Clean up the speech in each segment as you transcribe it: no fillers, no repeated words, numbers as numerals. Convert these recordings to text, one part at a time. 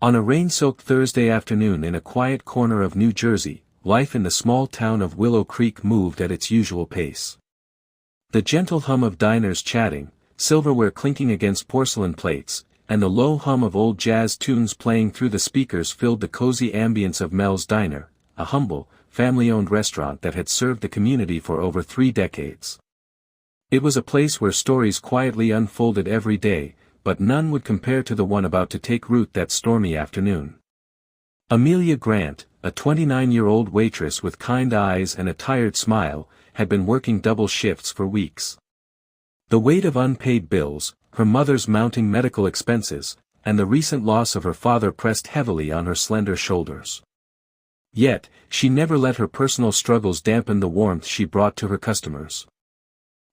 On a rain-soaked Thursday afternoon in a quiet corner of New Jersey, life in the small town of Willow Creek moved at its usual pace. The gentle hum of diners chatting, silverware clinking against porcelain plates, and the low hum of old jazz tunes playing through the speakers filled the cozy ambience of Mel's Diner, a humble, family-owned restaurant that had served the community for over 3 decades. It was a place where stories quietly unfolded every day, but none would compare to the one about to take root that stormy afternoon. Amelia Grant, a 29-year-old waitress with kind eyes and a tired smile, had been working double shifts for weeks. The weight of unpaid bills, her mother's mounting medical expenses, and the recent loss of her father pressed heavily on her slender shoulders. Yet, she never let her personal struggles dampen the warmth she brought to her customers.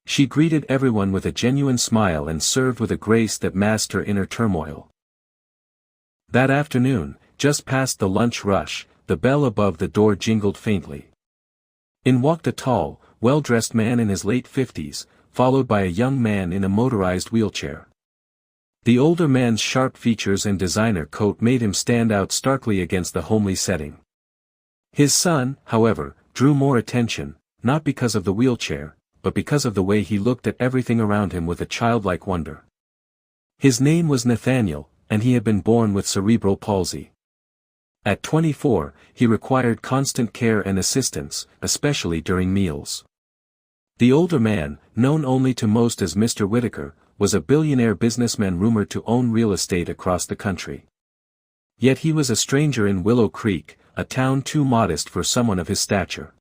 She greeted everyone with a genuine smile and served with a grace that masked her inner turmoil. That afternoon, just past the lunch rush, the bell above the door jingled faintly. In walked a tall, well-dressed man in his late 50s, followed by a young man in a motorized wheelchair. The older man's sharp features and designer coat made him stand out starkly against the homely setting. His son, however, drew more attention, not because of the wheelchair, but because of the way he looked at everything around him with a childlike wonder. His name was Nathaniel, and he had been born with cerebral palsy. At 24, he required constant care and assistance, especially during meals. The older man, known only to most as Mr. Whitaker, was a billionaire businessman rumored to own real estate across the country. Yet he was a stranger in Willow Creek, a town too modest for someone of his stature.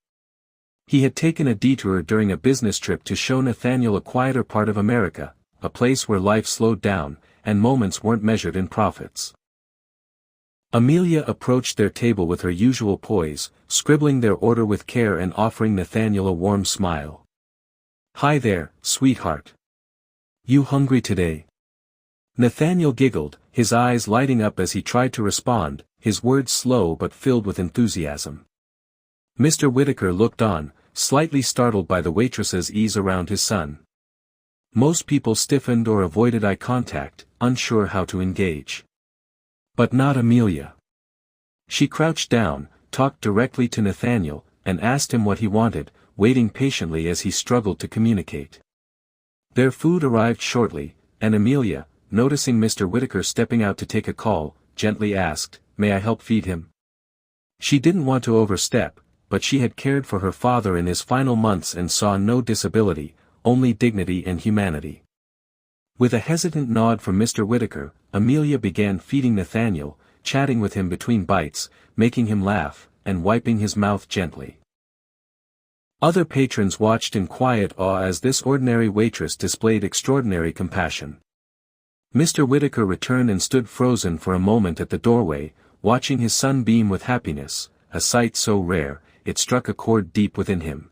He had taken a detour during a business trip to show Nathaniel a quieter part of America, a place where life slowed down, and moments weren't measured in profits. Amelia approached their table with her usual poise, scribbling their order with care and offering Nathaniel a warm smile. "Hi there, sweetheart. You hungry today?" Nathaniel giggled, his eyes lighting up as he tried to respond, his words slow but filled with enthusiasm. Mr. Whitaker looked on, slightly startled by the waitress's ease around his son. Most people stiffened or avoided eye contact, unsure how to engage. But not Amelia. She crouched down, talked directly to Nathaniel, and asked him what he wanted, waiting patiently as he struggled to communicate. Their food arrived shortly, and Amelia, noticing Mr. Whitaker stepping out to take a call, gently asked, "May I help feed him?" She didn't want to overstep, but she had cared for her father in his final months and saw no disability, only dignity and humanity. With a hesitant nod from Mr. Whitaker, Amelia began feeding Nathaniel, chatting with him between bites, making him laugh, and wiping his mouth gently. Other patrons watched in quiet awe as this ordinary waitress displayed extraordinary compassion. Mr. Whitaker returned and stood frozen for a moment at the doorway, watching his son beam with happiness, a sight so rare, it struck a chord deep within him.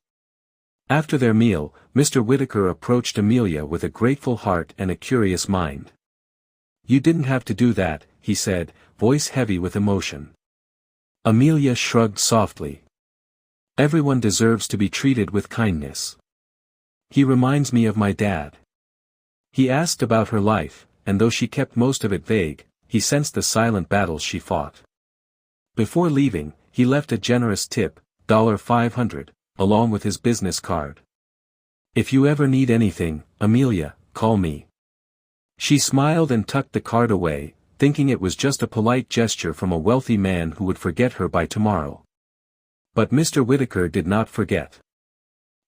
After their meal, Mr. Whitaker approached Amelia with a grateful heart and a curious mind. "You didn't have to do that," he said, voice heavy with emotion. Amelia shrugged softly. "Everyone deserves to be treated with kindness. He reminds me of my dad." He asked about her life, and though she kept most of it vague, he sensed the silent battles she fought. Before leaving, he left a generous tip, $500, along with his business card. "If you ever need anything, Amelia, call me." She smiled and tucked the card away, thinking it was just a polite gesture from a wealthy man who would forget her by tomorrow. But Mr. Whitaker did not forget.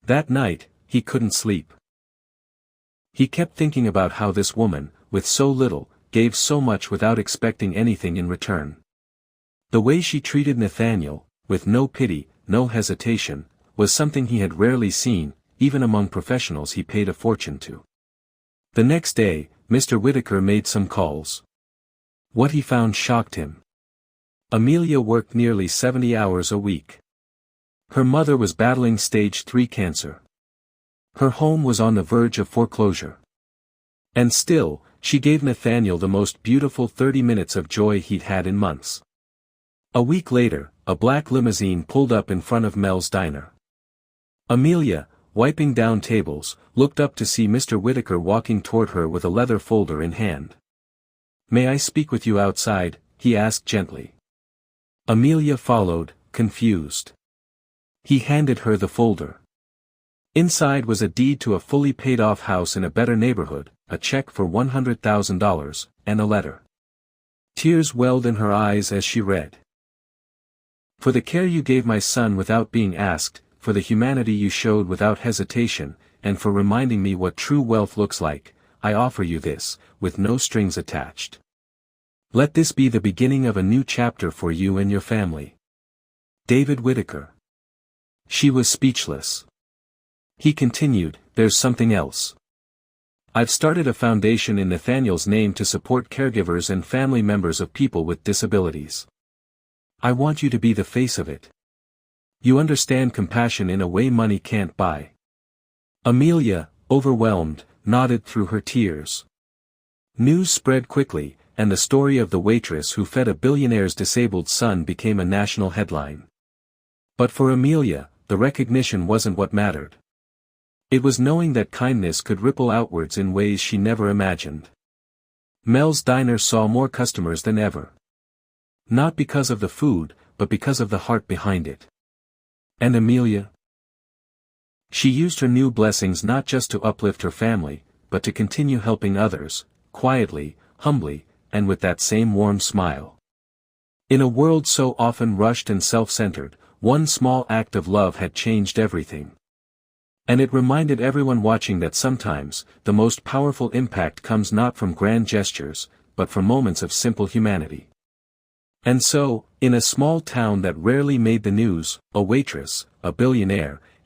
That night, he couldn't sleep. He kept thinking about how this woman, with so little, gave so much without expecting anything in return. The way she treated Nathaniel, with no pity, no hesitation, was something he had rarely seen, even among professionals he paid a fortune to. The next day, Mr. Whitaker made some calls. What he found shocked him. Amelia worked nearly 70 hours a week. Her mother was battling stage 3 cancer. Her home was on the verge of foreclosure. And still, she gave Nathaniel the most beautiful 30 minutes of joy he'd had in months. A week later, a black limousine pulled up in front of Mel's Diner. Amelia, wiping down tables, looked up to see Mr. Whitaker walking toward her with a leather folder in hand. "May I speak with you outside, he asked gently. Amelia followed, confused. He handed her the folder. Inside was a deed to a fully paid-off house in a better neighborhood, a check for $100,000, and a letter. Tears welled in her eyes as she read. For the care you gave my son without being asked, for the humanity you showed without hesitation, and for reminding me what true wealth looks like, I offer you this, with no strings attached. Let this be the beginning of a new chapter for you and your family. David Whittaker. She was speechless. He continued, there's something else. I've started a foundation in Nathaniel's name to support caregivers and family members of people with disabilities. I want you to be the face of it. You understand compassion in a way money can't buy. Amelia, overwhelmed, nodded through her tears. News spread quickly, and the story of the waitress who fed a billionaire's disabled son became a national headline. But for Amelia, the recognition wasn't what mattered. It was knowing that kindness could ripple outwards in ways she never imagined. Mel's Diner saw more customers than ever. Not because of the food, but because of the heart behind it. And Amelia? She used her new blessings not just to uplift her family, but to continue helping others, quietly, humbly, and with that same warm smile. In a world so often rushed and self-centered, one small act of love had changed everything. And it reminded everyone watching that sometimes, the most powerful impact comes not from grand gestures, but from moments of simple humanity. And so, in a small town that rarely made the news, a waitress, a billionaire,